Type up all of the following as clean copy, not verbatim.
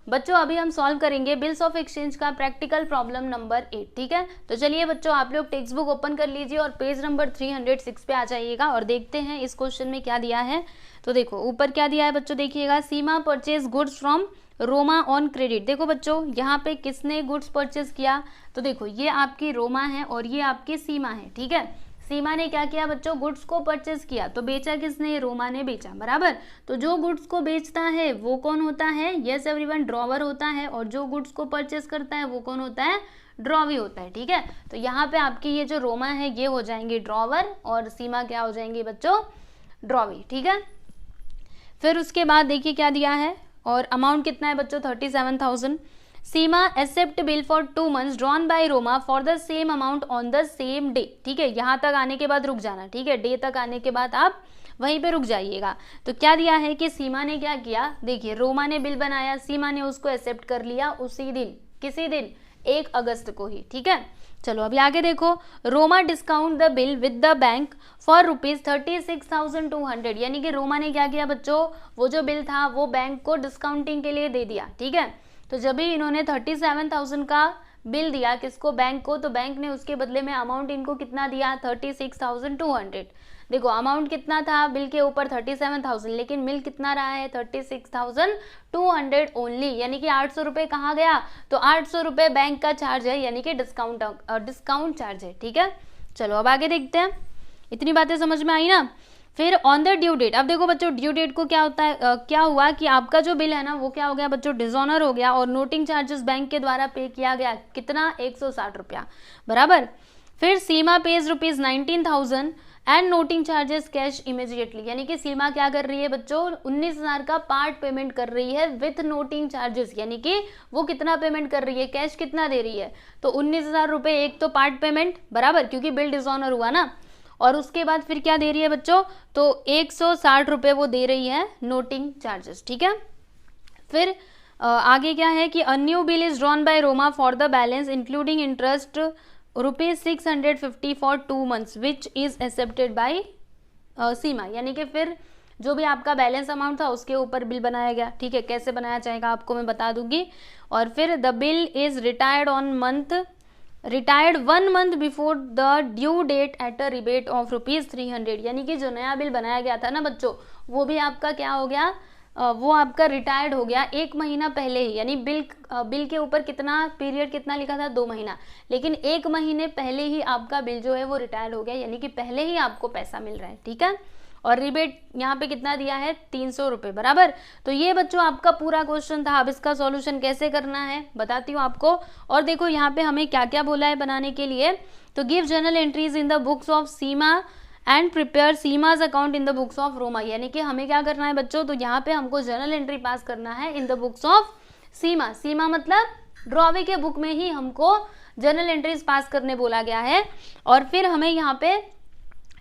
बच्चों अभी हम सॉल्व करेंगे बिल्स ऑफ एक्सचेंज का प्रैक्टिकल प्रॉब्लम नंबर 8, ठीक है। तो चलिए बच्चों आप लोग टेक्स्ट बुक ओपन कर लीजिए और पेज नंबर 306 पे आ जाइएगा और देखते हैं इस क्वेश्चन में क्या दिया है। तो देखो ऊपर क्या दिया है बच्चों, देखिएगा, Seema purchase goods from Roma on credit. देखो बच्चों यहाँ पे किसने गुड्स परचेज किया, तो देखो ये आपकी रोमा है और ये आपकी सीमा है, ठीक है। सीमा ने क्या किया बच्चों, गुड्स को परचेज किया, तो बेचा किसने, रोमा ने बेचा, बराबर। तो जो गुड्स को बेचता है वो कौन होता है, यस एवरीवन, ड्रॉवर होता है, और जो गुड्स को परचेज करता है वो कौन होता है, ड्रॉवी होता है, ठीक है। तो यहाँ पे आपकी ये जो रोमा है ये हो जाएंगे ड्रॉवर और सीमा क्या हो जाएंगे बच्चों, ड्रॉवी, ठीक है। फिर उसके बाद देखिए क्या दिया है और अमाउंट कितना है बच्चों, 37,000। Seema accept bill for 2 months drawn by Roma for the same amount on the same day, ठीक है। यहाँ तक आने के बाद रुक जाना, ठीक है, डे तक आने के बाद आप वहीं पे रुक जाइएगा। तो क्या दिया है कि सीमा ने क्या किया, देखिए रोमा ने बिल बनाया, सीमा ने उसको एक्सेप्ट कर लिया उसी दिन, किसी दिन, 1 अगस्त को ही, ठीक है। चलो अभी आगे देखो, Roma discount the bill with the bank for ₹36,200, यानी कि रोमा ने क्या किया बच्चों, वो जो बिल था वो बैंक को डिस्काउंटिंग के लिए दे दिया, ठीक है। तो जब भी इन्होंने 37,000 का बिल दिया किसको, बैंक को, तो बैंक ने उसके बदले में अमाउंट इनको कितना दिया, 36,200। देखो अमाउंट कितना था बिल के ऊपर 37,000, लेकिन मिल कितना रहा है 36,200 ओनली, यानी कि 800 रुपये कहाँ गया, तो 800 रुपये बैंक का चार्ज है, यानी कि डिस्काउंट चार्ज है, ठीक है। चलो अब आगे देखते हैं, इतनी बातें समझ में आई ना। फिर ऑन द ड्यू डेट, अब देखो बच्चों ड्यू डेट को क्या होता है, क्या हुआ कि आपका जो बिल है ना वो क्या हो गया बच्चों, डिसऑनर हो गया और नोटिंग चार्जेस बैंक के द्वारा पे किया गया, कितना, 160 रुपया, बराबर। फिर Seema pays ₹19,000 and noting charges cash immediately, यानी कि सीमा क्या कर रही है बच्चों, 19,000 का पार्ट पेमेंट कर रही है विथ नोटिंग चार्जेस, यानी कि वो कितना पेमेंट कर रही है, कैश कितना दे रही है, तो 19,000 रुपये एक तो पार्ट पेमेंट, बराबर, क्योंकि बिल डिसऑनर हुआ ना, और उसके बाद फिर क्या दे रही है बच्चों, तो 160 रुपये वो दे रही है नोटिंग चार्जेस, ठीक है। फिर आगे क्या है कि a new bill is drawn by Roma for the balance including interest ₹650 for 2 months which is accepted by Seema, यानी कि फिर जो भी आपका बैलेंस अमाउंट था उसके ऊपर बिल बनाया गया, ठीक है। कैसे बनाया जाएगा आपको मैं बता दूंगी। और फिर the bill is retired 1 month before the due date at a rebate of ₹300, यानी कि जो नया बिल बनाया गया था ना बच्चों वो भी आपका क्या हो गया, वो आपका रिटायर्ड हो गया 1 महीना पहले ही, यानी बिल के ऊपर कितना पीरियड कितना लिखा था, 2 महीना, लेकिन 1 महीने पहले ही आपका बिल जो है वो रिटायर्ड हो गया, यानी कि पहले ही आपको पैसा मिल रहा है, ठीक है। और रिबेट यहाँ पे कितना दिया है, 300 रुपये, बराबर। तो ये बच्चों आपका पूरा क्वेश्चन था। अब इसका सॉल्यूशन कैसे करना है बताती हूँ आपको। और देखो यहाँ पे हमें क्या क्या बोला है बनाने के लिए, तो give journal entries in the books of Seema and prepare Seema's account in the books of Roma, यानी कि हमें क्या करना है बच्चों, तो यहाँ पे हमको जर्नल एंट्री पास करना है इन द बुक्स ऑफ सीमा, सीमा मतलब ड्रॉवी के बुक में ही हमको जर्नल एंट्रीज पास करने बोला गया है। और फिर हमें यहाँ पे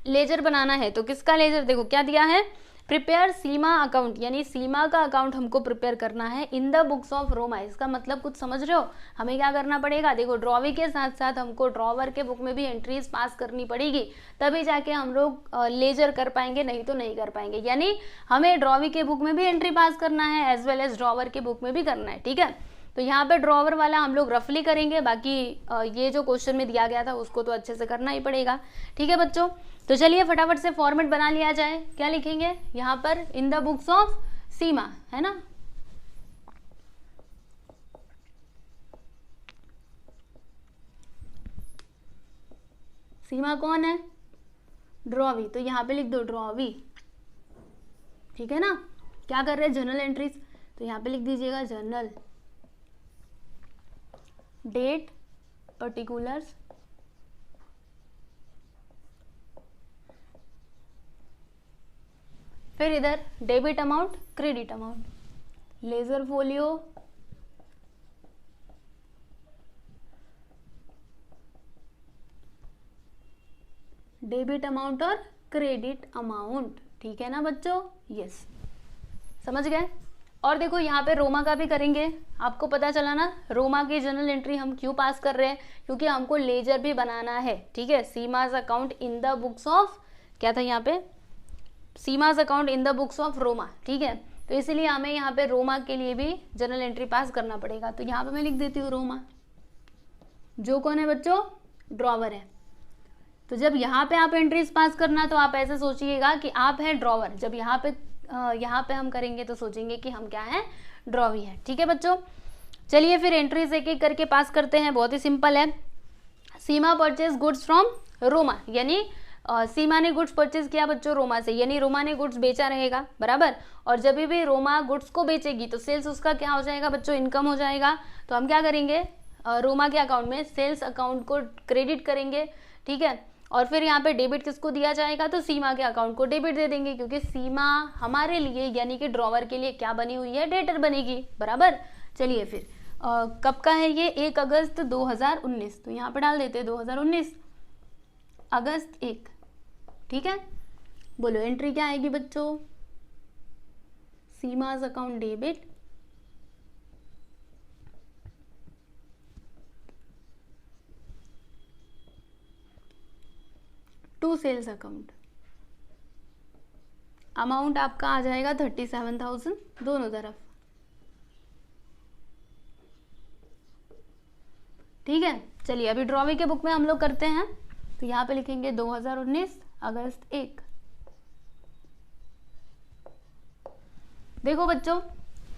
लेजर बनाना है, तो किसका लेजर, देखो क्या दिया है, प्रिपेयर सीमा अकाउंट, यानी सीमा का अकाउंट हमको प्रिपेयर करना है इन द बुक्स ऑफ रोमा। इसका मतलब कुछ समझ रहे हो, हमें क्या करना पड़ेगा, देखो ड्रॉवी के साथ साथ हमको ड्रॉवर के बुक में भी एंट्रीज पास करनी पड़ेगी, तभी जाके हम लोग लेजर कर पाएंगे, नहीं तो नहीं कर पाएंगे। यानी हमें ड्रॉवी के बुक में भी एंट्री पास करना है एज वेल एज ड्रॉवर के बुक में भी करना है, ठीक है। तो यहाँ पे ड्रॉवर वाला हम लोग रफली करेंगे, बाकी ये जो क्वेश्चन में दिया गया था उसको तो अच्छे से करना ही पड़ेगा, ठीक है बच्चों। तो चलिए फटाफट से फॉर्मेट बना लिया जाए, क्या लिखेंगे यहाँ पर, इन द बुक्स ऑफ सीमा, है ना। सीमा कौन है, ड्रॉवी, तो यहाँ पे लिख दो ड्रॉवी, ठीक है ना। क्या कर रहे हैं, जर्नल एंट्रीज, तो यहाँ पे लिख दीजिएगा जर्नल डेट पर्टिकुलर्स फिर इधर debit amount credit amount, ledger folio debit amount और क्रेडिट अमाउंट, ठीक है ना बच्चों, यस समझ गए। और देखो यहाँ पे रोमा का भी करेंगे, आपको पता चला ना रोमा की जर्नल एंट्री हम क्यों पास कर रहे हैं, क्योंकि हमको लेजर भी बनाना है, ठीक है। Seema's account in the books of, क्या था यहाँ पे, Seema's account in the books of Roma, ठीक है। तो इसीलिए हमें यहाँ पे रोमा के लिए भी जर्नल एंट्री पास करना पड़ेगा। तो यहाँ पे मैं लिख देती हूँ रोमा, जो कौन है बच्चों, ड्रॉवर है। तो जब यहाँ पे आप एंट्रीज पास करना तो आप ऐसे सोचिएगा कि आप हैं ड्रॉवर, जब यहाँ पे हम करेंगे तो सोचेंगे कि हम क्या हैं, ड्रॉवी है। ठीक है बच्चों, चलिए फिर एंट्रीज एक एक करके पास करते हैं, बहुत ही सिंपल है। सीमा परचेज गुड्स फ्रॉम रोमा, यानी सीमा ने गुड्स परचेज किया बच्चों रोमा से, यानी रोमा ने गुड्स बेचा रहेगा, बराबर। और जब भी रोमा गुड्स को बेचेगी तो सेल्स उसका क्या हो जाएगा बच्चों, इनकम हो जाएगा। तो हम क्या करेंगे, रोमा के अकाउंट में सेल्स अकाउंट को क्रेडिट करेंगे, ठीक है। और फिर यहाँ पे डेबिट किसको दिया जाएगा, तो सीमा के अकाउंट को डेबिट दे देंगे, क्योंकि सीमा हमारे लिए यानी कि ड्रॉवर के लिए क्या बनी हुई है, डेटर बनेगी, बराबर। चलिए फिर कब का है ये, 1 अगस्त 2019, तो यहाँ पे डाल देते हैं 2019 अगस्त 1, ठीक है। बोलो एंट्री क्या आएगी बच्चों, Seema's account debit to sales account. Amount आपका आ जाएगा 37,000 दोनों तरफ, ठीक है। चलिए अभी ड्रॉवी के बुक में हम लोग करते हैं, तो यहाँ पे लिखेंगे 2019 अगस्त 1। देखो बच्चों,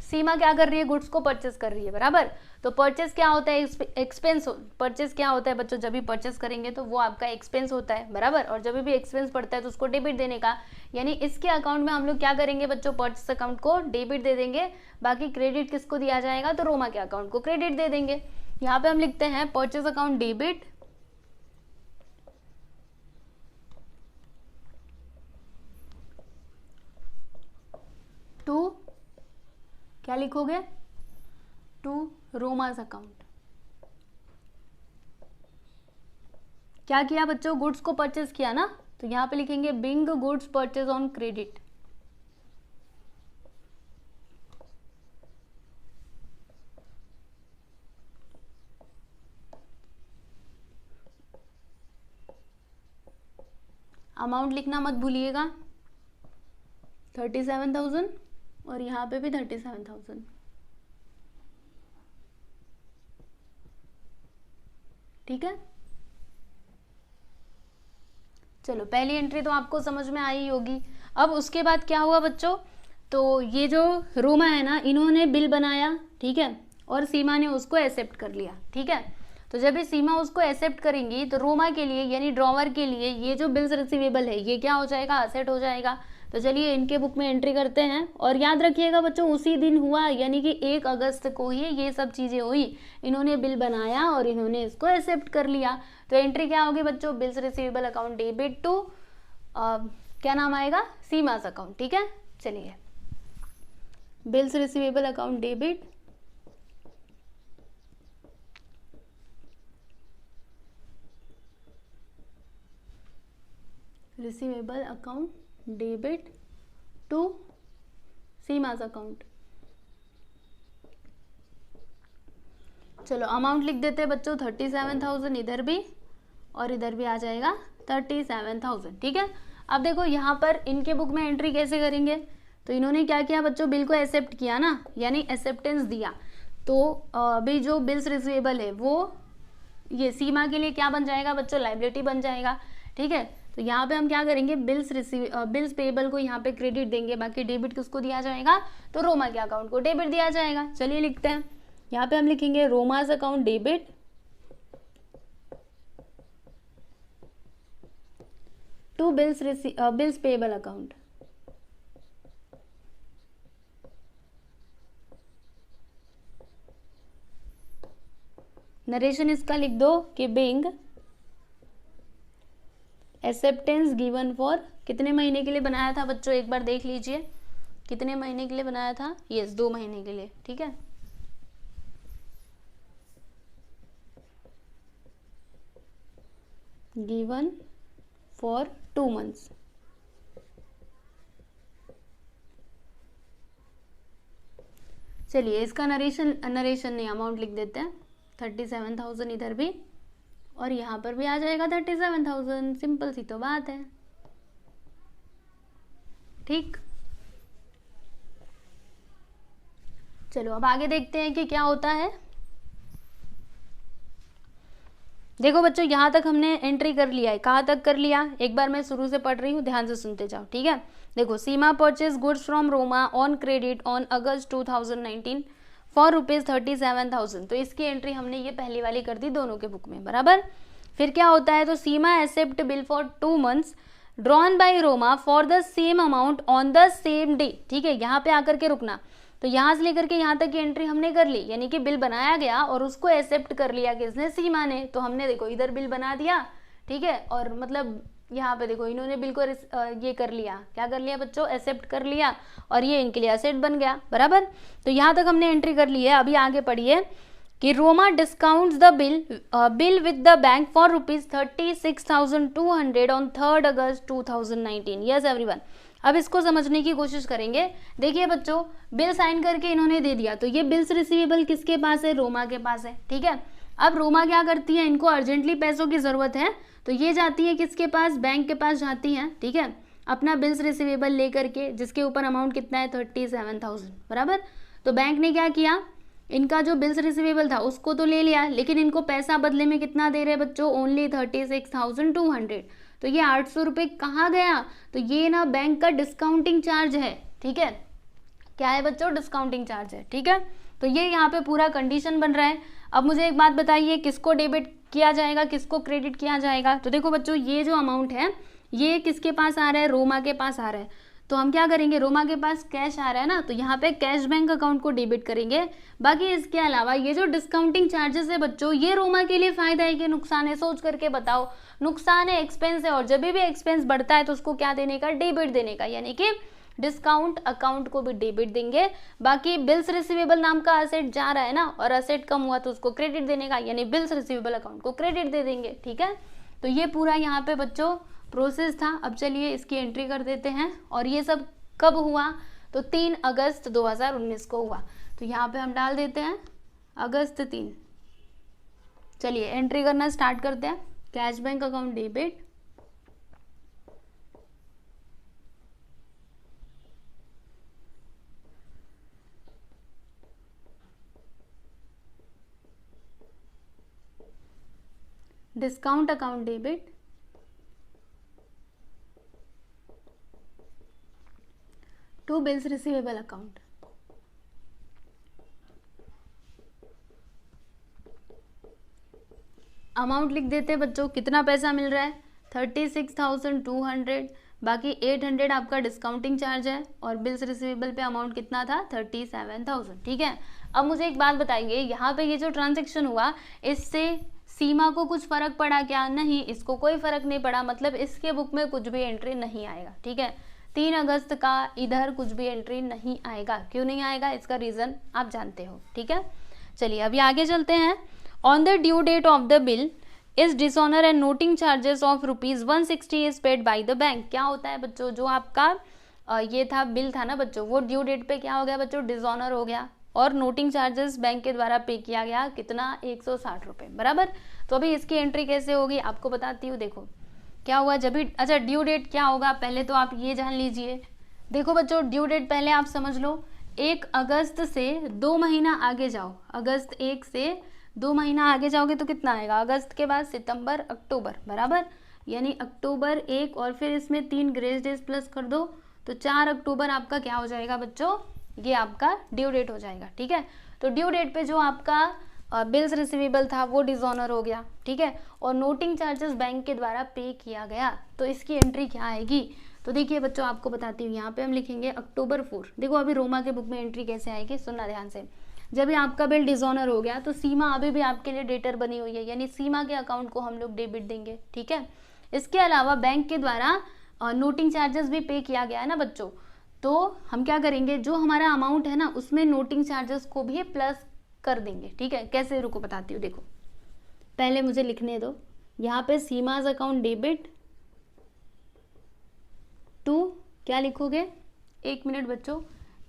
सीमा क्या कर रही है, गुड्स को परचेस कर रही है, बराबर। तो परचेस क्या होता है, एक्सपेंस। परचेस क्या होता है बच्चों, जब भी परचेस करेंगे तो वो आपका एक्सपेंस होता है, बराबर। और जब भी एक्सपेंस पड़ता है तो उसको डेबिट देने का, यानी इसके अकाउंट में हम लोग क्या करेंगे बच्चों, परचेस अकाउंट को डेबिट दे देंगे, बाकी क्रेडिट किसको दिया जाएगा, तो रोमा के अकाउंट को क्रेडिट दे देंगे। यहाँ पे हम लिखते हैं परचेस अकाउंट डेबिट टू, क्या लिखोगे, टू रोमा's अकाउंट। क्या किया बच्चों, गुड्स को परचेस किया ना, तो यहाँ पे लिखेंगे Bing goods purchase on credit. Amount लिखना मत भूलिएगा, 37,000 और यहाँ पे भी 37,000, ठीक है। चलो पहली एंट्री तो आपको समझ में आई होगी। अब उसके बाद क्या हुआ बच्चों, तो ये जो रोमा है ना, इन्होंने बिल बनाया, ठीक है, और सीमा ने उसको एक्सेप्ट कर लिया, ठीक है। तो जब भी सीमा उसको एक्सेप्ट करेंगी तो रोमा के लिए यानी ड्रॉवर के लिए ये जो बिल्स रिसीवेबल है ये क्या हो जाएगा, असेट हो जाएगा। तो चलिए इनके बुक में एंट्री करते हैं, और याद रखिएगा बच्चों उसी दिन हुआ, यानी कि 1 अगस्त को ही ये सब चीज़ें हुई, इन्होंने बिल बनाया और इन्होंने इसको एक्सेप्ट कर लिया। तो एंट्री क्या होगी बच्चों, bills receivable account debit to क्या नाम आएगा, सीमा's अकाउंट, ठीक है। चलिए bills receivable account debit receivable account debit to Seema's account. चलो अमाउंट लिख देते हैं बच्चों 37,000 इधर भी, और इधर भी आ जाएगा 37,000, ठीक है। अब देखो यहाँ पर इनके बुक में एंट्री कैसे करेंगे, तो इन्होंने क्या किया बच्चों, बिल को एक्सेप्ट किया ना, यानी एक्सेप्टेंस दिया। तो अभी जो बिल्स रिसीवेबल है वो ये सीमा के लिए क्या बन जाएगा बच्चों, लाइबिलिटी बन जाएगा, ठीक है। तो यहाँ पे हम क्या करेंगे, बिल्स पेएबल को यहाँ पे क्रेडिट देंगे, बाकी डेबिट किसको दिया जाएगा, तो रोमा के अकाउंट को डेबिट दिया जाएगा। चलिए लिखते हैं, यहाँ पे हम लिखेंगे Roma's account debit to bills payable account. Narration इसका लिख दो कि बिंग एक्सेप्टेंस गिवन फॉर, कितने महीने के लिए बनाया था बच्चों, एक बार देख लीजिए कितने महीने के लिए बनाया था, यस 2 महीने के लिए, ठीक है। Given for 2 months। चलिए इसका नरेशन नहीं अमाउंट लिख देते हैं, 37,000 इधर भी, और यहाँ पर भी आ जाएगा 37,000, सिंपल सी तो बात है, ठीक। चलो अब आगे देखते हैं कि क्या होता है। देखो बच्चों यहाँ तक हमने एंट्री कर लिया है, कहाँ तक कर लिया, एक बार मैं शुरू से पढ़ रही हूँ, ध्यान से सुनते जाओ, ठीक है। देखो, Seema purchase goods from Roma on credit on August 2019 for ₹37,000। तो इसकी एंट्री हमने ये पहली वाली कर दी दोनों के बुक में, बराबर। फिर क्या होता है, तो Seema accept bill for 2 months drawn by Roma for the same amount on the same day. ठीक है, यहाँ पे आकर के रुकना। तो यहाँ से लेकर के यहाँ तक की एंट्री हमने कर ली, यानी कि बिल बनाया गया और उसको एक्सेप्ट कर लिया किसने, सीमा ने। तो हमने देखो इधर बिल बना दिया, ठीक है, और मतलब यहाँ पे देखो इन्होंने बिल को ये कर लिया, क्या कर लिया बच्चों, एक्सेप्ट कर लिया, और ये इनके लिए एसेट बन गया, बराबर। तो यहाँ तक हमने एंट्री कर ली है। अभी आगे पढ़िए कि Roma discounts the bill with the bank for ₹36,200 on 3 August 2019। Yes everyone, अब इसको समझने की कोशिश करेंगे। देखिए बच्चों, बिल साइन करके इन्होंने दे दिया, तो ये बिल्स रिसीवेबल किसके पास है, रोमा के पास है, ठीक है। अब रोमा क्या करती है, इनको अर्जेंटली पैसों की जरूरत है, तो ये जाती है किसके पास, बैंक के पास जाती है, ठीक है, अपना बिल्स रिसीवेबल लेकर के, जिसके ऊपर अमाउंट कितना है, 37,000, बराबर। तो बैंक ने क्या किया, इनका जो बिल्स रिसीवेबल था उसको तो ले लिया, लेकिन इनको पैसा बदले में कितना दे रहे बच्चों, ओनली 36,200। तो ये 800 रुपये कहाँ गया, तो ये ना बैंक का डिस्काउंटिंग चार्ज है, ठीक है, क्या है बच्चों, डिस्काउंटिंग चार्ज है, ठीक है। तो ये यहाँ पे पूरा कंडीशन बन रहा है। अब मुझे एक बात बताइए, किसको डेबिट किया जाएगा, किसको क्रेडिट किया जाएगा। तो देखो बच्चों, ये जो अमाउंट है ये किसके पास आ रहा है, रोमा के पास आ रहा है। तो हम क्या करेंगे, रोमा के पास कैश आ रहा है ना, तो यहाँ पे कैश बैंक अकाउंट को डेबिट करेंगे। बाकी इसके अलावा ये जो डिस्काउंटिंग चार्जेस है बच्चों, ये रोमा के लिए फायदा है कि नुकसान है, सोच करके बताओ। नुकसान है, एक्सपेंस है, और जब भी एक्सपेंस बढ़ता है तो उसको क्या देने का, डेबिट देने का, यानी कि डिस्काउंट अकाउंट को भी डेबिट देंगे। बाकी बिल्स रिसीवेबल नाम का असेट जा रहा है ना, और असेट कम हुआ तो उसको क्रेडिट देने का, यानी बिल्स रिसीवेबल अकाउंट को क्रेडिट दे देंगे, ठीक है। तो ये पूरा यहाँ पे बच्चों प्रोसेस था। अब चलिए इसकी एंट्री कर देते हैं। और ये सब कब हुआ, तो 3 अगस्त 2019 को हुआ। तो यहाँ पे हम डाल देते हैं अगस्त 3। चलिए एंट्री करना स्टार्ट करते हैं। Cash bank account debit, discount account debit, to bills receivable account. Amount लिख देते हैं बच्चों, कितना पैसा मिल रहा है, 36,200, बाकी 800 आपका डिस्काउंटिंग चार्ज है, और बिल्स रिसीवेबल पे अमाउंट कितना था, 37,000, ठीक है। अब मुझे एक बात बताइए, यहाँ पे ये जो ट्रांजेक्शन हुआ, इससे सीमा को कुछ फर्क पड़ा क्या, नहीं, इसको कोई फर्क नहीं पड़ा, मतलब इसके बुक में कुछ भी एंट्री नहीं आएगा, ठीक है। 3 अगस्त का इधर कुछ भी एंट्री नहीं आएगा। क्यों नहीं आएगा, इसका रीजन आप जानते हो, ठीक है। चलिए अभी आगे चलते हैं। On the due date of the bill is dishonour and noting charges of ₹160 is paid by the bank. क्या होता है बच्चों, जो आपका ये था बिल था ना बच्चों, वो ड्यू डेट पे क्या हो गया बच्चों, डिसऑनर हो गया, और नोटिंग चार्जेस बैंक के द्वारा पे किया गया, कितना, 160 रुपये, बराबर। तो अभी इसकी एंट्री कैसे होगी आपको बताती हूँ। देखो क्या हुआ, जब भी, अच्छा ड्यू डेट क्या होगा, पहले तो आप ये जान लीजिए। देखो बच्चों, ड्यू डेट पहले आप समझ लो, 1 अगस्त से 2 महीना आगे जाओ, अगस्त 1 से 2 महीना आगे जाओगे तो कितना आएगा, अगस्त के बाद सितंबर, अक्टूबर, बराबर, यानी अक्टूबर 1, और फिर इसमें 3 ग्रेस डेज प्लस कर दो, तो 4 अक्टूबर आपका क्या हो जाएगा बच्चों, ये आपका ड्यू डेट हो जाएगा, ठीक है। तो ड्यू डेट पे जो आपका बिल्स रिसीवेबल था वो डिसऑनर हो गया, ठीक है, और नोटिंग चार्जेस बैंक के द्वारा पे किया गया, तो इसकी एंट्री क्या आएगी। तो देखिए बच्चों, आपको बताती हूँ, यहाँ पे हम लिखेंगे अक्टूबर 4। देखो अभी रोमा के बुक में एंट्री कैसे आएगी, सुनना ध्यान से। जब ये आपका बिल डिसऑनर हो गया तो सीमा अभी भी आपके लिए डेटर बनी हुई है, यानी सीमा के अकाउंट को हम लोग डेबिट देंगे, ठीक है। इसके अलावा बैंक के द्वारा नोटिंग चार्जेस भी पे किया गया है ना बच्चों, तो हम क्या करेंगे, जो हमारा अमाउंट है ना उसमें नोटिंग चार्जेस को भी प्लस कर देंगे, ठीक है। कैसे, रुको बताती हूँ। देखो पहले मुझे लिखने दो, यहाँ पे सीमाज अकाउंट डेबिट टू, क्या लिखोगे, 1 मिनट बच्चों,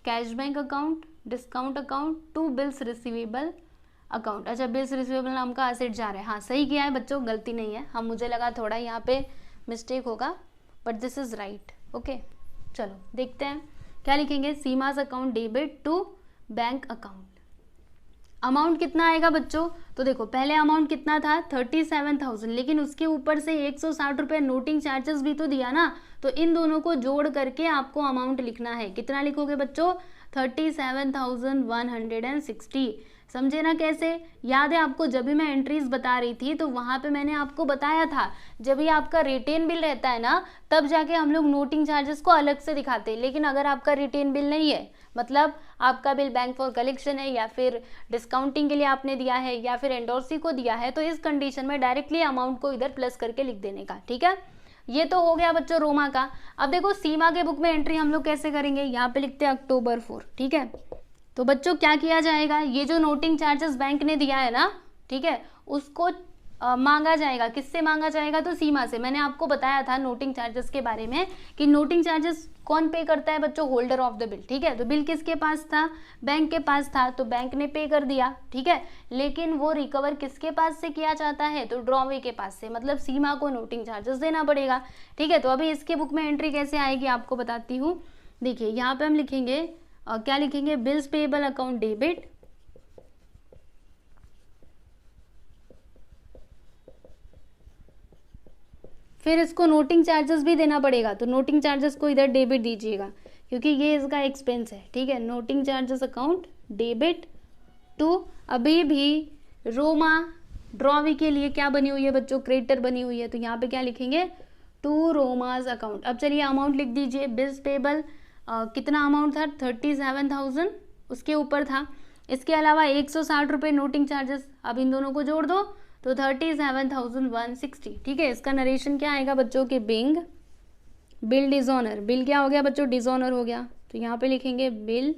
cash bank account, discount account, to bills receivable account. अच्छा, बिल्स रिसीवेबल नाम का एसेट जा रहा है, हाँ सही किया है बच्चों, गलती नहीं है। हम, मुझे लगा थोड़ा यहाँ पे मिस्टेक होगा, but this is right, okay. चलो देखते हैं क्या लिखेंगे, Seema's account debit to bank account. Amount कितना आएगा बच्चों, तो देखो पहले अमाउंट कितना था 37,000, लेकिन उसके ऊपर से 160 रुपये नोटिंग चार्जेस भी तो दिया ना, तो इन दोनों को जोड़ करके आपको अमाउंट लिखना है। कितना लिखोगे बच्चों, 37,160। समझे ना कैसे, याद है आपको जब भी मैं एंट्रीज बता रही थी तो वहां पे मैंने आपको बताया था जब भी आपका रिटेन बिल रहता है ना तब जाके हम लोग नोटिंग चार्जेस को अलग से दिखाते हैं, लेकिन अगर आपका रिटेन बिल नहीं है, मतलब आपका बिल बैंक फॉर कलेक्शन है या फिर डिस्काउंटिंग के लिए आपने दिया है या फिर एंडोर्सी को दिया है, तो इस कंडीशन में डायरेक्टली अमाउंट को इधर प्लस करके लिख देने का। ठीक है, ये तो हो गया बच्चों रोमा का। अब देखो सीमा के बुक में एंट्री हम लोग कैसे करेंगे, यहाँ पे लिखते हैं October 4। ठीक है, तो बच्चों क्या किया जाएगा, ये जो नोटिंग चार्जेस बैंक ने दिया है ना, ठीक है, उसको मांगा जाएगा। किससे मांगा जाएगा, तो सीमा से। मैंने आपको बताया था नोटिंग चार्जेस के बारे में कि नोटिंग चार्जेस कौन पे करता है बच्चों, होल्डर ऑफ द बिल। ठीक है, तो बिल किसके पास था, बैंक के पास था, तो बैंक ने पे कर दिया। ठीक है, लेकिन वो रिकवर किसके पास से किया जाता है, तो ड्रॉवे के पास से, मतलब सीमा को नोटिंग चार्जेस देना पड़ेगा। ठीक है, तो अभी इसके बुक में एंट्री कैसे आएगी आपको बताती हूँ। देखिए यहाँ पे हम लिखेंगे क्या लिखेंगे, बिल्स पेएबल अकाउंट डेबिट, फिर इसको नोटिंग चार्जेस भी देना पड़ेगा, तो नोटिंग चार्जेस को इधर डेबिट दीजिएगा क्योंकि ये इसका एक्सपेंस है। ठीक है, noting charges account debit to, अभी भी रोमा ड्रॉवी के लिए क्या बनी हुई है बच्चों, क्रेडिटर बनी हुई है, तो यहाँ पे क्या लिखेंगे, टू रोमाज अकाउंट। अब चलिए अमाउंट लिख दीजिए, बिल्स पेएबल कितना अमाउंट था 37,000 उसके ऊपर था, इसके अलावा 160 रुपये नोटिंग चार्जेस, अब इन दोनों को जोड़ दो तो 37,160। ठीक है, इसका नरेशन क्या आएगा बच्चों के, बिंग बिल डिसऑनर, बिल क्या हो गया बच्चों, डिसऑनर हो गया, तो यहाँ पे लिखेंगे bill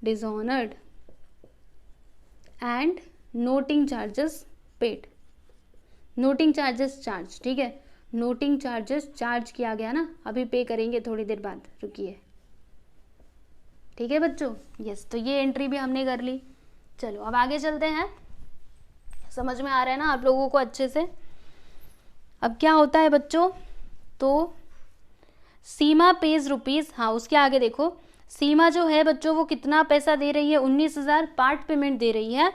dishonoured and noting charges paid, noting charges charge. ठीक है, नोटिंग चार्जेस चार्ज किया गया ना, अभी पे करेंगे थोड़ी देर बाद, रुकिए। ठीक है बच्चों, यस, तो ये एंट्री भी हमने कर ली। चलो अब आगे चलते हैं, समझ में आ रहा है ना आप लोगों को अच्छे से। अब क्या होता है बच्चों, तो सीमा पेज रुपीज, हाँ उसके आगे देखो, सीमा जो है बच्चों वो कितना पैसा दे रही है, 19,000 पार्ट पेमेंट दे रही है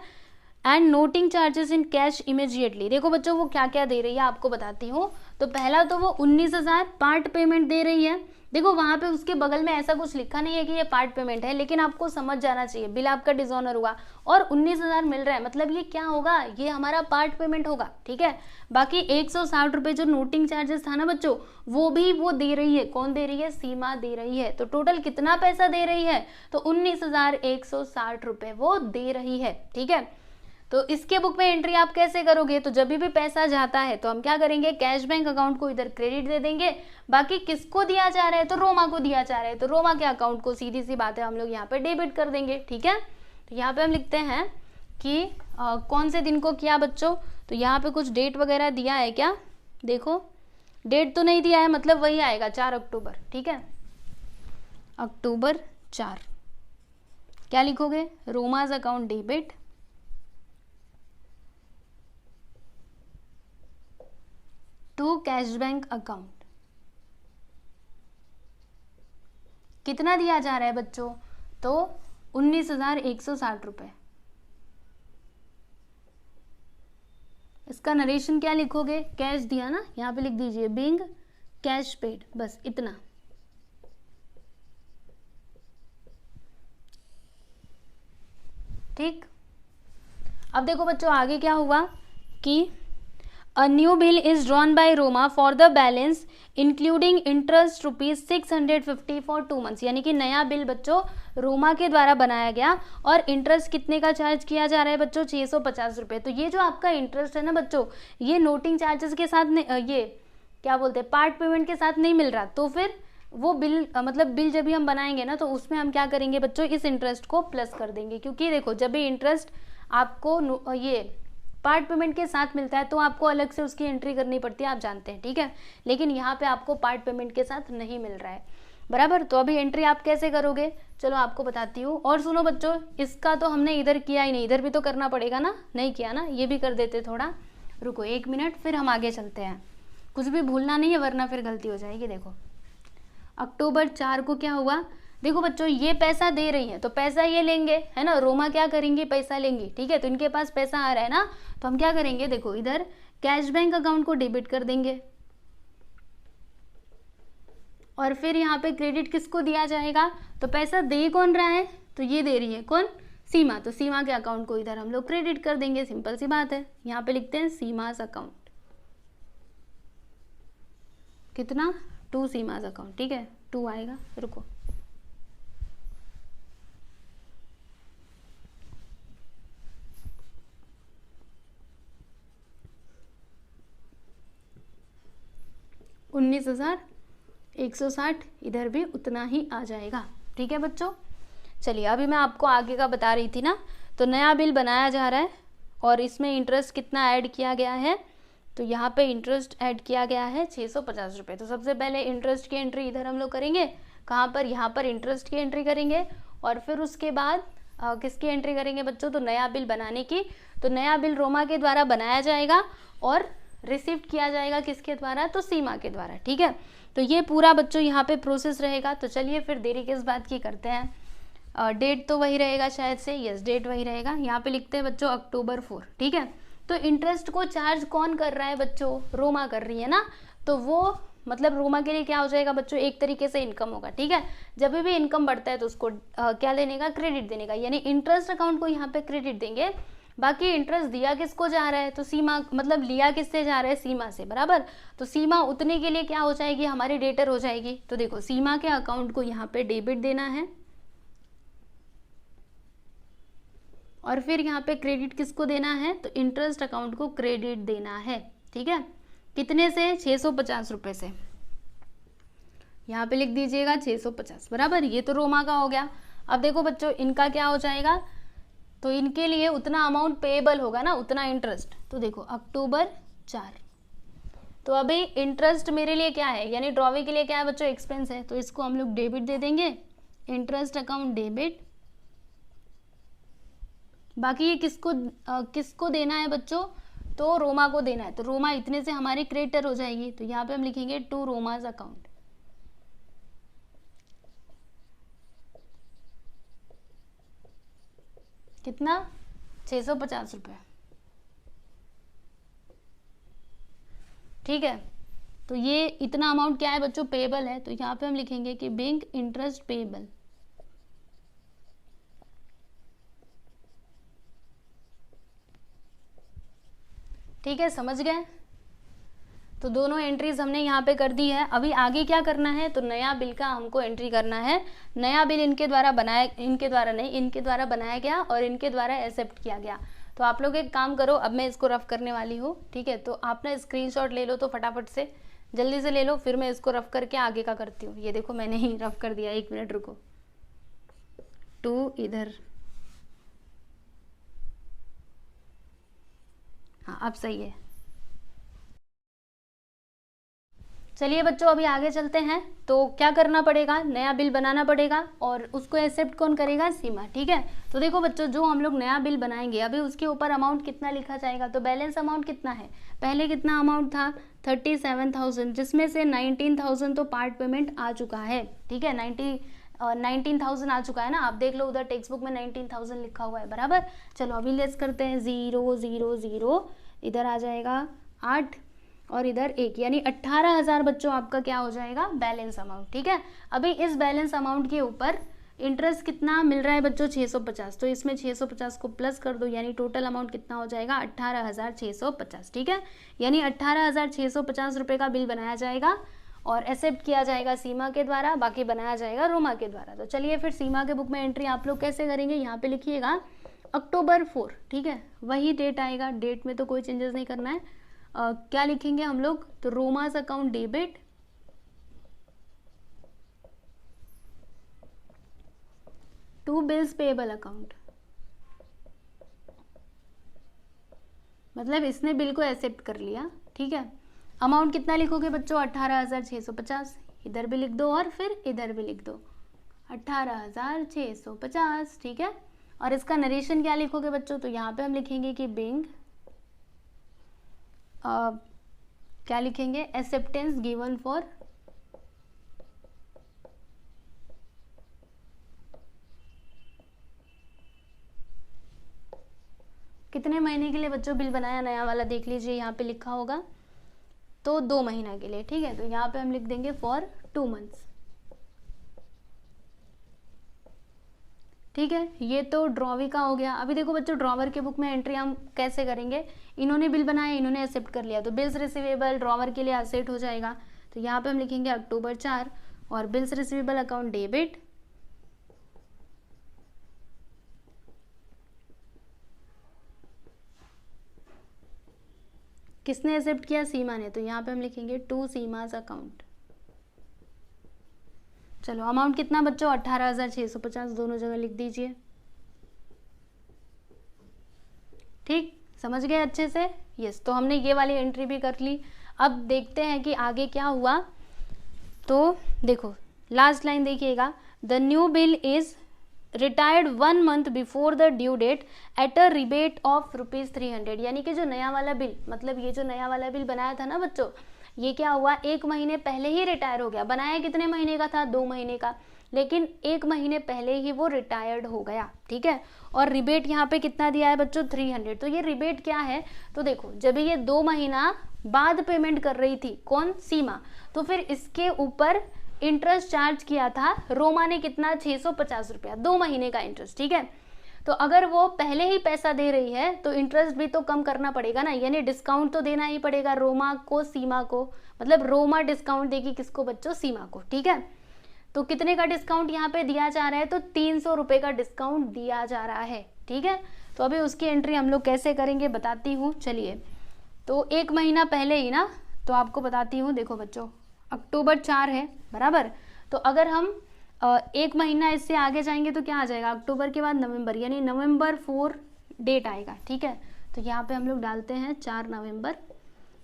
and noting charges in cash immediately. देखो बच्चों वो क्या क्या दे रही है आपको बताती हूँ। तो पहला तो वो 19,000 पार्ट पेमेंट दे रही है। देखो वहां पे उसके बगल में ऐसा कुछ लिखा नहीं है कि ये पार्ट पेमेंट है, लेकिन आपको समझ जाना चाहिए, बिल आपका डिसऑनर हुआ और 19,000 मिल रहा है, मतलब ये क्या होगा, ये हमारा पार्ट पेमेंट होगा। ठीक है, बाकी 160 रुपये जो नोटिंग चार्जेस था ना बच्चों, वो भी वो दे रही है। कौन दे रही है, सीमा दे रही है। तो टोटल कितना पैसा दे रही है, तो 19,160 रुपये वो दे रही है। ठीक है, तो इसके बुक में एंट्री आप कैसे करोगे, तो जब भी पैसा जाता है तो हम क्या करेंगे, कैश बैंक अकाउंट को इधर क्रेडिट दे देंगे, बाकी किसको दिया जा रहा है, तो रोमा को दिया जा रहा है, तो रोमा के अकाउंट को सीधी सी बात है हम लोग यहाँ पे डेबिट कर देंगे। ठीक है, तो यहाँ पे हम लिखते हैं कि कौन से दिन को किया बच्चों, तो यहाँ पे कुछ डेट वगैरह दिया है क्या, देखो डेट तो नहीं दिया है, मतलब वही आएगा 4 अक्टूबर। ठीक है, अक्टूबर 4, क्या लिखोगे, Roma's account debit to cash bank account. कितना दिया जा रहा है बच्चों, तो 19,160 रुपये। इसका नरेशन क्या लिखोगे, कैश दिया ना, यहाँ पे लिख दीजिए बिंग कैश पेड, बस इतना। ठीक, अब देखो बच्चों आगे क्या हुआ कि A new bill is drawn by Roma for the balance including interest ₹650 for 2 months। यानी कि नया बिल बच्चों रोमा के द्वारा बनाया गया और इंटरेस्ट कितने का चार्ज किया जा रहा है बच्चों, 650 रुपये। तो ये जो आपका इंटरेस्ट है ना बच्चों, ये नोटिंग चार्जेस के साथ ये क्या बोलते हैं, पार्ट पेमेंट के साथ नहीं मिल रहा, तो फिर वो बिल मतलब बिल जब भी हम बनाएंगे ना तो उसमें हम क्या करेंगे बच्चों, इस इंटरेस्ट को प्लस कर देंगे। क्योंकि देखो जब भी इंटरेस्ट आपको ये पार्ट पेमेंट के साथ मिलता है तो आपको अलग से उसकी एंट्री करनी पड़ती है, आप जानते हैं। ठीक है, लेकिन यहाँ पे आपको पार्ट पेमेंट के साथ नहीं मिल रहा है, बराबर। तो अभी एंट्री आप कैसे करोगे, चलो आपको बताती हूँ। और सुनो बच्चों, इसका तो हमने इधर किया ही नहीं, इधर भी तो करना पड़ेगा ना, नहीं किया ना, ये भी कर देते थोड़ा, रुको 1 मिनट, फिर हम आगे चलते हैं। कुछ भी भूलना नहीं है वरना फिर गलती हो जाएगी। देखो अक्टूबर 4 को क्या हुआ, देखो बच्चों ये पैसा दे रही है तो पैसा ये लेंगे है ना, रोमा क्या करेंगे, पैसा लेंगे, ठीक है। तो इनके पास पैसा आ रहा है ना, तो हम क्या करेंगे, देखो इधर कैश बैंक अकाउंट को डेबिट कर देंगे और फिर यहाँ पे क्रेडिट किसको दिया जाएगा, तो पैसा दे कौन रहा है, तो ये दे रही है कौन, सीमा, तो सीमा के अकाउंट को इधर हम लोग क्रेडिट कर देंगे, सिंपल सी बात है। यहाँ पे लिखते हैं सीमास अकाउंट, कितना, 2 सीमास अकाउंट, ठीक है, 2 आएगा, रुको, $19,160, इधर भी उतना ही आ जाएगा, ठीक है बच्चों। चलिए अभी मैं आपको आगे का बता रही थी ना, तो नया बिल बनाया जा रहा है और इसमें इंटरेस्ट कितना ऐड किया गया है, तो यहाँ पे इंटरेस्ट ऐड किया गया है 650 रुपये। तो सबसे पहले इंटरेस्ट की एंट्री इधर हम लोग करेंगे, कहाँ पर, यहाँ पर इंटरेस्ट की एंट्री करेंगे और फिर उसके बाद किसकी एंट्री करेंगे बच्चों, तो नया बिल बनाने की। तो नया बिल रोमा के द्वारा बनाया जाएगा और रिसीव्ड किया जाएगा किसके द्वारा, तो सीमा के द्वारा, ठीक है। तो ये पूरा बच्चों यहाँ पे प्रोसेस रहेगा। तो चलिए फिर देरी किस बात की करते हैं, डेट तो वही रहेगा शायद से, यस डेट वही रहेगा। यहाँ पे लिखते हैं बच्चों October 4, ठीक है। तो इंटरेस्ट को चार्ज कौन कर रहा है बच्चों, रोमा कर रही है ना, तो वो मतलब रोमा के लिए क्या हो जाएगा बच्चों, एक तरीके से इनकम होगा, ठीक है। जब भी इनकम बढ़ता है तो उसको क्या देने का, क्रेडिट देने का, यानी इंटरेस्ट अकाउंट को यहाँ पे क्रेडिट देंगे। बाकी इंटरेस्ट दिया किसको जा रहा है, तो सीमा, मतलब लिया किससे जा रहा है, सीमा से, बराबर। तो सीमा उतने के लिए क्या हो जाएगी, हमारी डेटर हो जाएगी। तो देखो सीमा के अकाउंट को यहाँ पे डेबिट देना है और फिर यहाँ पे क्रेडिट किसको देना है, तो इंटरेस्ट अकाउंट को क्रेडिट देना है, ठीक है। कितने से, 650 रुपये से, यहाँ पे लिख दीजिएगा 650, बराबर। ये तो रोमा का हो गया। अब देखो बच्चों इनका क्या हो जाएगा, तो इनके लिए उतना अमाउंट पेएबल होगा ना, उतना इंटरेस्ट। तो देखो October 4, तो अभी इंटरेस्ट मेरे लिए क्या है, यानी ड्रॉवे के लिए क्या है बच्चों, एक्सपेंस है, तो इसको हम लोग डेबिट दे देंगे, इंटरेस्ट अकाउंट डेबिट। बाकी ये किसको देना है बच्चों, तो रोमा को देना है। तो रोमा इतने से हमारी क्रेडिटर हो जाएगी, तो यहाँ पे हम लिखेंगे टू रोमाज अकाउंट, कितना, 650 रुपये, ठीक है। तो ये इतना अमाउंट क्या है बच्चों, पेएबल है, तो यहाँ पे हम लिखेंगे कि बिंग इंटरेस्ट पेएबल, ठीक है, समझ गए। तो दोनों एंट्रीज हमने यहाँ पे कर दी है। अभी आगे क्या करना है, तो नया बिल का हमको एंट्री करना है। नया बिल इनके द्वारा बनाया, इनके द्वारा नहीं, इनके द्वारा बनाया गया और इनके द्वारा एक्सेप्ट किया गया। तो आप लोग एक काम करो, अब मैं इसको रफ करने वाली हूँ, ठीक है। तो आप ना स्क्रीनशॉट ले लो, तो फटाफट से जल्दी से ले लो, फिर मैं इसको रफ करके आगे का करती हूँ। ये देखो मैंने ही रफ कर दिया, 1 मिनट रुको, 2 इधर, हाँ अब सही है। चलिए बच्चों अभी आगे चलते हैं। तो क्या करना पड़ेगा, नया बिल बनाना पड़ेगा और उसको एक्सेप्ट कौन करेगा, सीमा, ठीक है। तो देखो बच्चों जो हम लोग नया बिल बनाएंगे अभी उसके ऊपर अमाउंट कितना लिखा जाएगा, तो बैलेंस अमाउंट कितना है, पहले कितना अमाउंट था 37,000, जिसमें से 19,000 तो पार्ट पेमेंट आ चुका है, ठीक है। 19,000 आ चुका है ना, आप देख लो उधर टेक्स्ट बुक में 19,000 लिखा हुआ है, बराबर। चलो अभी लेस करते हैं, 0 0 0, इधर आ जाएगा 8 और इधर 1, यानी 18,000 बच्चों आपका क्या हो जाएगा, बैलेंस अमाउंट, ठीक है। अभी इस बैलेंस अमाउंट के ऊपर इंटरेस्ट कितना मिल रहा है बच्चों, 650, तो इसमें 650 को प्लस कर दो, यानी टोटल अमाउंट कितना हो जाएगा, 18,650, ठीक है। यानी 18,650 रुपये का बिल बनाया जाएगा और एक्सेप्ट किया जाएगा सीमा के द्वारा, बाकी बनाया जाएगा रोमा के द्वारा। तो चलिए फिर सीमा के बुक में एंट्री आप लोग कैसे करेंगे, यहाँ पे लिखिएगा October 4, ठीक है, वही डेट आएगा, डेट में तो कोई चेंजेस नहीं करना है। क्या लिखेंगे हम लोग, तो Roma's account debit, to bills payable account, मतलब इसने बिल को एक्सेप्ट कर लिया, ठीक है। अमाउंट कितना लिखोगे बच्चों, 18,650, इधर भी लिख दो और फिर इधर भी लिख दो 18,650, ठीक है। और इसका नरेशन क्या लिखोगे बच्चों, तो यहाँ पे हम लिखेंगे कि बिंग क्या लिखेंगे, एक्सेप्टेंस गिवन फॉर कितने महीने के लिए बच्चों बिल बनाया नया वाला, देख लीजिए यहाँ पे लिखा होगा, तो 2 महीना के लिए, ठीक है। तो यहाँ पे हम लिख देंगे फॉर 2 मंथ्स, ठीक है। ये तो ड्रॉवी का हो गया। अभी देखो बच्चों ड्रॉवर के बुक में एंट्री हम कैसे करेंगे, इन्होंने बिल बनाया, इन्होंने एक्सेप्ट कर लिया, तो बिल्स रिसीवेबल ड्रॉवर के लिए असेट हो जाएगा। तो यहाँ पे हम लिखेंगे अक्टूबर 4 और बिल्स रिसीवेबल अकाउंट डेबिट, किसने एक्सेप्ट किया, सीमा ने, तो यहाँ पे हम लिखेंगे टू सीमास अकाउंट। चलो अमाउंट कितना बच्चों 18,650 दोनों जगह लिख दीजिए, ठीक, समझ गए अच्छे से। यस, तो हमने ये वाली एंट्री भी कर ली। अब देखते हैं कि आगे क्या हुआ। तो देखो लास्ट लाइन देखिएगा, the new bill is retired 1 month before the due date at a rebate of ₹300। यानी कि जो नया वाला बिल, मतलब ये जो नया वाला बिल बनाया था ना बच्चों, ये क्या हुआ 1 महीने पहले ही रिटायर हो गया। बनाया कितने महीने का था, 2 महीने का, लेकिन 1 महीने पहले ही वो रिटायर्ड हो गया, ठीक है। और रिबेट यहाँ पे कितना दिया है बच्चों 300। तो ये रिबेट क्या है, तो देखो जब ये 2 महीना बाद पेमेंट कर रही थी, कौन, सीमा, तो फिर इसके ऊपर इंटरेस्ट चार्ज किया था रोमा ने, कितना 650 रुपया, 2 महीने का इंटरेस्ट, ठीक है। तो अगर वो पहले ही पैसा दे रही है तो इंटरेस्ट भी तो कम करना पड़ेगा ना, यानी डिस्काउंट तो देना ही पड़ेगा रोमा को, सीमा को, मतलब रोमा डिस्काउंट देगी किसको बच्चों, सीमा को, ठीक है। तो कितने का डिस्काउंट यहाँ पे दिया जा रहा है, तो 300 रुपये का डिस्काउंट दिया जा रहा है, ठीक है। तो अभी उसकी एंट्री हम लोग कैसे करेंगे बताती हूँ, चलिए। तो 1 महीना पहले ही ना, तो आपको बताती हूँ, देखो बच्चों अक्टूबर 4 है बराबर, तो अगर हम 1 महीना इससे आगे जाएंगे तो क्या आ जाएगा, अक्टूबर के बाद नवंबर, यानी नवंबर 4 डेट आएगा, ठीक है। तो यहाँ पे हम लोग डालते हैं 4 नवंबर।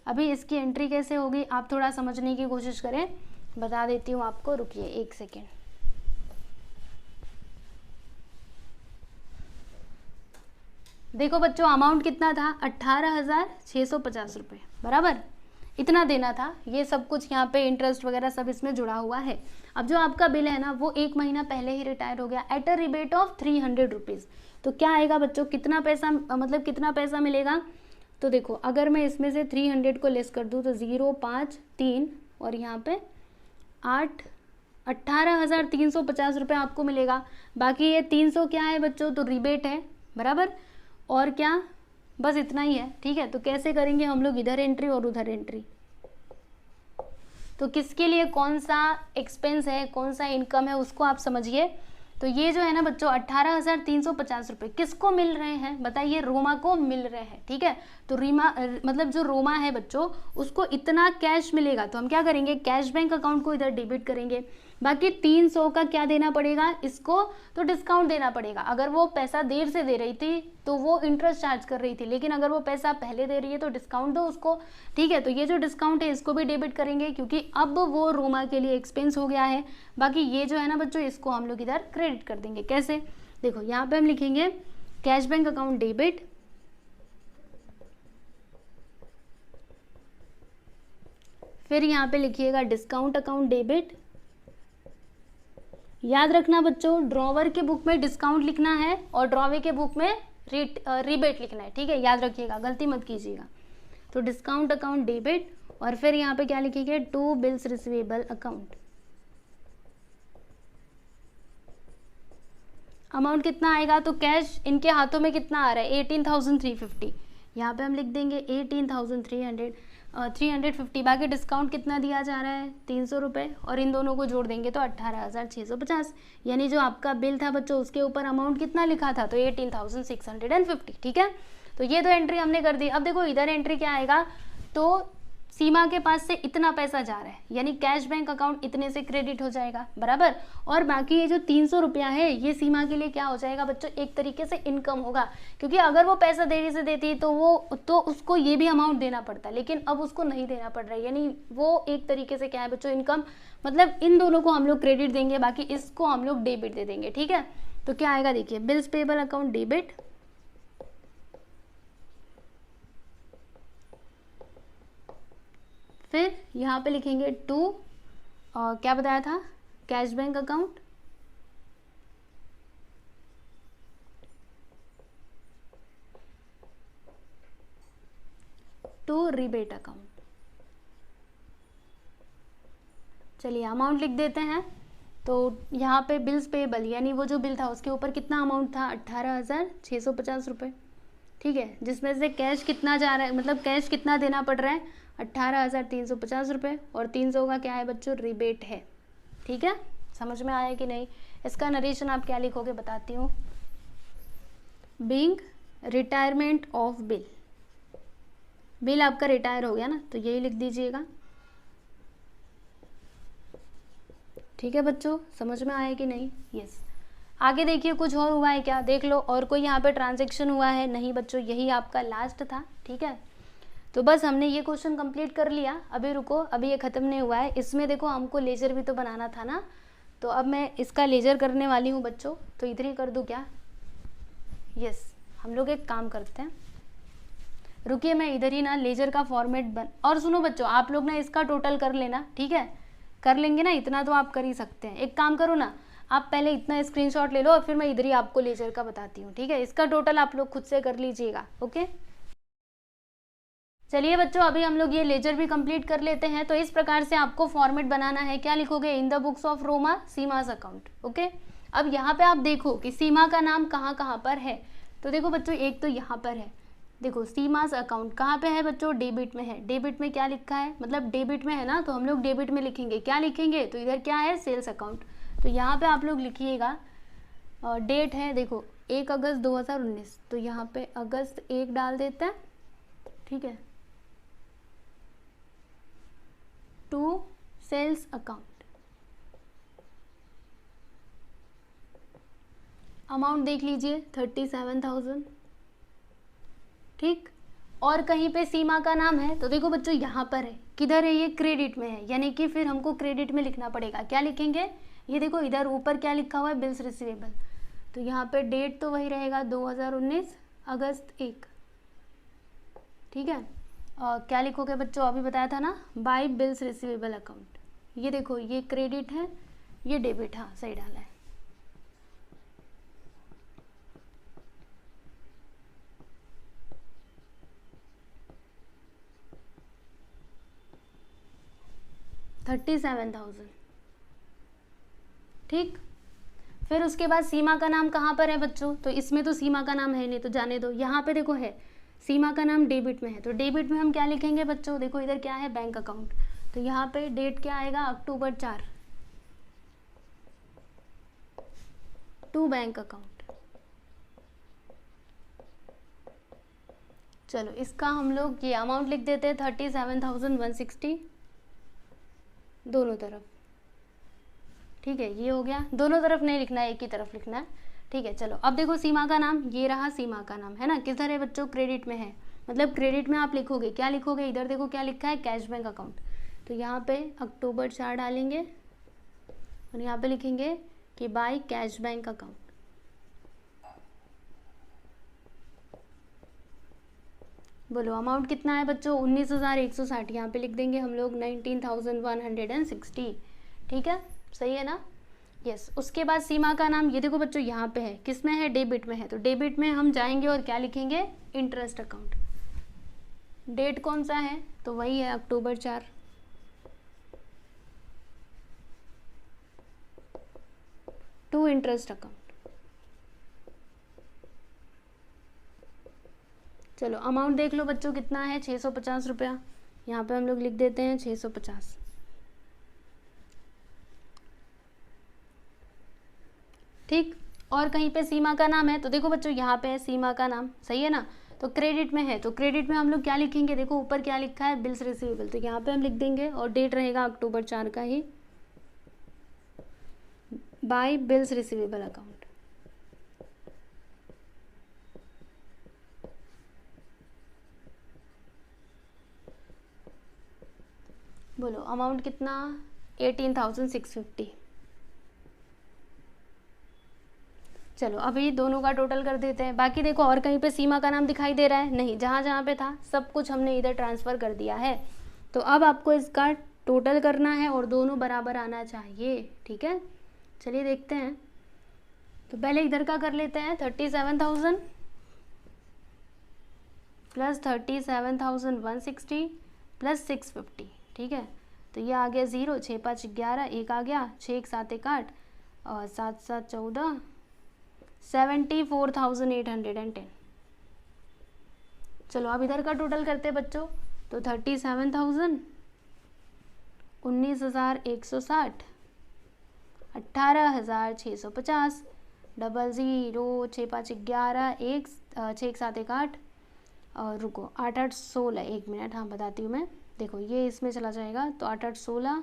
अभी इसकी एंट्री कैसे होगी आप थोड़ा समझने की कोशिश करें, बता देती हूँ आपको, रुकिए 1 सेकेंड। देखो बच्चों अमाउंट कितना था 18,650 रुपये बराबर, इतना देना था। ये सब कुछ यहाँ पे इंटरेस्ट वगैरह सब इसमें जुड़ा हुआ है। अब जो आपका बिल है ना वो 1 महीना पहले ही रिटायर हो गया eight a rebate of 300 rupees. तो क्या आएगा बच्चों, कितना पैसा, मतलब कितना पैसा मिलेगा, तो देखो अगर मैं इसमें से 300 को लेस कर दूँ तो 0, 5, 3 और यहाँ पे 8, 18,350 रुपये आपको मिलेगा। बाकी ये 300 क्या है बच्चों, तो रिबेट है बराबर, और क्या, बस इतना ही है, ठीक है। तो कैसे करेंगे हम लोग, इधर एंट्री और उधर एंट्री। तो किसके लिए कौन सा एक्सपेंस है, कौन सा इनकम है, उसको आप समझिए। तो ये जो है ना बच्चों 18,350 रुपये किसको मिल रहे हैं बताइए, रोमा को मिल रहे हैं, ठीक है। तो रीमा मतलब जो रोमा है बच्चों उसको इतना कैश मिलेगा, तो हम क्या करेंगे, कैश बैंक अकाउंट को इधर डेबिट करेंगे। बाकी 300 का क्या देना पड़ेगा इसको, तो डिस्काउंट देना पड़ेगा। अगर वो पैसा देर से दे रही थी तो वो इंटरेस्ट चार्ज कर रही थी, लेकिन अगर वो पैसा पहले दे रही है तो डिस्काउंट दो उसको, ठीक है। तो ये जो डिस्काउंट है इसको भी डेबिट करेंगे क्योंकि अब वो रोमा के लिए एक्सपेंस हो गया है। बाकी ये जो है ना बच्चों इसको हम लोग इधर क्रेडिट कर देंगे। कैसे, देखो यहाँ पे हम लिखेंगे कैश बैंक अकाउंट डेबिट, फिर यहाँ पे लिखिएगा डिस्काउंट अकाउंट डेबिट। याद रखना बच्चों ड्रॉवर के बुक में डिस्काउंट लिखना है और ड्रॉवे के बुक में रिबेट लिखना है, ठीक है, याद रखिएगा, गलती मत कीजिएगा। तो डिस्काउंट अकाउंट डेबिट और फिर यहाँ पे क्या लिखेंगे, to bills receivable account. Amount कितना आएगा, तो कैश इनके हाथों में कितना आ रहा है 18,350, यहाँ पे हम लिख देंगे 350। बाकी डिस्काउंट कितना दिया जा रहा है 300 रुपये, और इन दोनों को जोड़ देंगे तो 18,650, यानी जो आपका बिल था बच्चों उसके ऊपर अमाउंट कितना लिखा था, तो 18,650, ठीक है। तो ये तो एंट्री हमने कर दी। अब देखो इधर एंट्री क्या आएगा, तो सीमा के पास से इतना पैसा जा रहा है, यानी कैश बैंक अकाउंट इतने से क्रेडिट हो जाएगा बराबर, और बाकी ये जो 300 रुपया है ये सीमा के लिए क्या हो जाएगा बच्चों, एक तरीके से इनकम होगा, क्योंकि अगर वो पैसा देरी से देती तो उसको ये भी अमाउंट देना पड़ता, लेकिन अब उसको नहीं देना पड़ रहा है, यानी वो एक तरीके से क्या है बच्चों, इनकम। मतलब इन दोनों को हम लोग क्रेडिट देंगे, बाकी इसको हम लोग डेबिट दे देंगे, ठीक है। तो क्या आएगा देखिए, बिल्स पेबल अकाउंट डेबिट, फिर यहाँ पे लिखेंगे टू, और क्या बताया था, cash bank account, to rebate account. चलिए अमाउंट लिख देते हैं। तो यहाँ पे बिल्स पेबल यानी वो जो बिल था उसके ऊपर कितना अमाउंट था, 18,650 रुपये। ठीक है, जिसमें से कैश कितना जा रहा है, मतलब कैश कितना देना पड़ रहा है, 18,350 रुपये, और 300 का क्या है बच्चों, रिबेट है। ठीक है, समझ में आया कि नहीं। इसका नरेशन आप क्या लिखोगे बताती हूँ। Being retirement of bill, bill आपका रिटायर हो गया ना, तो यही लिख दीजिएगा। ठीक है बच्चों, समझ में आया कि नहीं। यस, आगे देखिए कुछ और हुआ है क्या, देख लो। और कोई यहाँ पे ट्रांजैक्शन हुआ है, नहीं बच्चों, यही आपका लास्ट था। ठीक है, तो बस हमने ये क्वेश्चन कंप्लीट कर लिया। अभी रुको, अभी ये ख़त्म नहीं हुआ है। इसमें देखो हमको लेजर भी तो बनाना था ना, तो अब मैं इसका लेजर करने वाली हूँ बच्चों। तो इधर ही कर दूँ क्या। यस, हम लोग एक काम करते हैं, रुकिए मैं इधर ही ना लेजर का फॉर्मेट और सुनो बच्चों, आप लोग ना इसका टोटल कर लेना। ठीक है, कर लेंगे ना, इतना तो आप कर ही सकते हैं। एक काम करो ना, आप पहले इतना स्क्रीनशॉट ले लो और फिर मैं इधर ही आपको लेजर का बताती हूँ। ठीक है, इसका टोटल आप लोग खुद से कर लीजिएगा। ओके, चलिए बच्चों, अभी हम लोग ये लेजर भी कंप्लीट कर लेते हैं। तो इस प्रकार से आपको फॉर्मेट बनाना है। क्या लिखोगे, इन the books of Roma Seema's account. Okay, अब यहाँ पे आप देखो कि सीमा का नाम कहाँ कहाँ पर है। तो देखो बच्चों, एक तो यहाँ पर है, देखो सीमास अकाउंट कहाँ पे है बच्चों, डेबिट में है। डेबिट में क्या लिखा है, मतलब डेबिट में है ना, तो हम लोग डेबिट में लिखेंगे। क्या लिखेंगे, तो इधर क्या है, सेल्स अकाउंट। तो यहाँ पे आप लोग लिखिएगा, डेट है देखो 1 अगस्त 2019, तो यहाँ पे अगस्त 1 डाल देते हैं। ठीक है, टू सेल्स अकाउंट, अमाउंट देख लीजिए 37,000। ठीक, और कहीं पे सीमा का नाम है, तो देखो बच्चों यहाँ पर है, किधर है, ये क्रेडिट में है, यानी कि फिर हमको क्रेडिट में लिखना पड़ेगा। क्या लिखेंगे, ये देखो इधर ऊपर क्या लिखा हुआ है, बिल्स रिसीवेबल। तो यहाँ पे डेट तो वही रहेगा 2019 अगस्त 1। ठीक है, और क्या लिखोगे बच्चों, अभी बताया था ना, बाय बिल्स रिसीवेबल अकाउंट। ये देखो ये क्रेडिट है, ये डेबिट, हाँ सही डाला है। $37,000। ठीक, फिर उसके बाद सीमा का नाम कहाँ पर है बच्चों, तो इसमें तो सीमा का नाम है नहीं, तो जाने दो। यहाँ पे देखो है, सीमा का नाम डेबिट में है, तो डेबिट में हम क्या लिखेंगे बच्चों, देखो इधर क्या है, बैंक अकाउंट। तो यहाँ पे डेट क्या आएगा, अक्टूबर 4, टू बैंक अकाउंट। चलो इसका हम लोग ये अमाउंट लिख देते हैं 37,160 दोनों तरफ। ठीक है, ये हो गया, दोनों तरफ नहीं लिखना है, एक ही तरफ लिखना है। ठीक है, चलो अब देखो सीमा का नाम, ये रहा सीमा का नाम, है ना, किधर है बच्चों, क्रेडिट में है। मतलब क्रेडिट में आप लिखोगे, क्या लिखोगे, इधर देखो क्या लिखा है, कैश बैंक अकाउंट। तो यहाँ पे अक्टूबर 4 डालेंगे और यहाँ पे लिखेंगे कि बाय कैश बैंक अकाउंट। बोलो अमाउंट कितना है बच्चों, 19,160। यहाँ पे लिख देंगे हम लोग 19,160। ठीक है, सही है ना। यस, उसके बाद सीमा का नाम, ये देखो बच्चों यहाँ पे है, किस में है, डेबिट में है। तो डेबिट में हम जाएंगे और क्या लिखेंगे, इंटरेस्ट अकाउंट। डेट कौन सा है, तो वही है अक्टूबर 4। To interest account. चलो अमाउंट देख लो बच्चों कितना है, 650 रुपया। यहाँ पे हम लोग लिख देते हैं 650। ठीक, और कहीं पे सीमा का नाम है, तो देखो बच्चों यहाँ पे है सीमा का नाम, सही है ना। तो क्रेडिट में है, तो क्रेडिट में हम लोग क्या लिखेंगे, देखो ऊपर क्या लिखा है, बिल्स रिसीवेबल। तो यहाँ पे हम लिख देंगे और डेट रहेगा अक्टूबर 4 का ही, बाय बिल्स रिसीवेबल अकाउंट। बोलो अमाउंट कितना, 18,650। चलो अभी दोनों का टोटल कर देते हैं। बाकी देखो और कहीं पे सीमा का नाम दिखाई दे रहा है, नहीं, जहाँ जहाँ पे था सब कुछ हमने इधर ट्रांसफ़र कर दिया है। तो अब आपको इसका टोटल करना है और दोनों बराबर आना चाहिए। ठीक है, चलिए देखते हैं। तो पहले इधर का कर लेते हैं, 37,000 प्लस 37,160 प्लस 650, ठीक है। तो ये आ गया 0, 6 5 11, 1 आ गया, 6 1 7 1 8 और 7 7 14, 74,810। चलो अब इधर का टोटल करते हैं बच्चों। तो 37,000, 19,160, 18,650, 00, 6 5 11, 1 6 1 7 1 8 और रुको 8 8 16, 1 मिनट, हाँ बताती हूँ मैं। देखो ये इसमें चला जाएगा तो 8 8 16,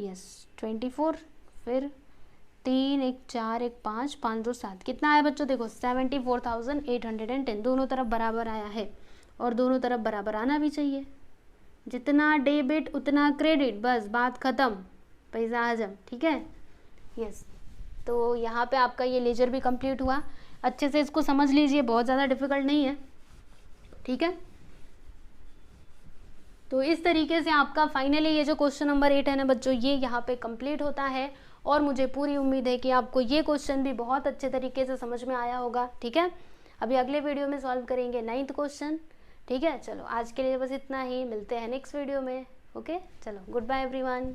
यस 24, फिर 3 1 4 1 5 5 2 7, कितना आया बच्चों? देखो 74,810, दोनों तरफ बराबर आया है और दोनों तरफ बराबर आना भी चाहिए। जितना डेबिट उतना क्रेडिट, बस बात ख़त्म, पैसा हजम, ठीक है। यस, तो यहाँ पे आपका ये लेजर भी कंप्लीट हुआ। अच्छे से इसको समझ लीजिए, बहुत ज़्यादा डिफिकल्ट नहीं है, ठीक है। तो इस तरीके से आपका फाइनली ये जो क्वेश्चन नंबर 8 है ना बच्चों, ये यहाँ पे कंप्लीट होता है और मुझे पूरी उम्मीद है कि आपको ये क्वेश्चन भी बहुत अच्छे तरीके से समझ में आया होगा, ठीक है। अभी अगले वीडियो में सॉल्व करेंगे 9th क्वेश्चन, ठीक है। चलो आज के लिए बस इतना ही, मिलते हैं नेक्स्ट वीडियो में। ओके, चलो गुड बाय एवरीवन।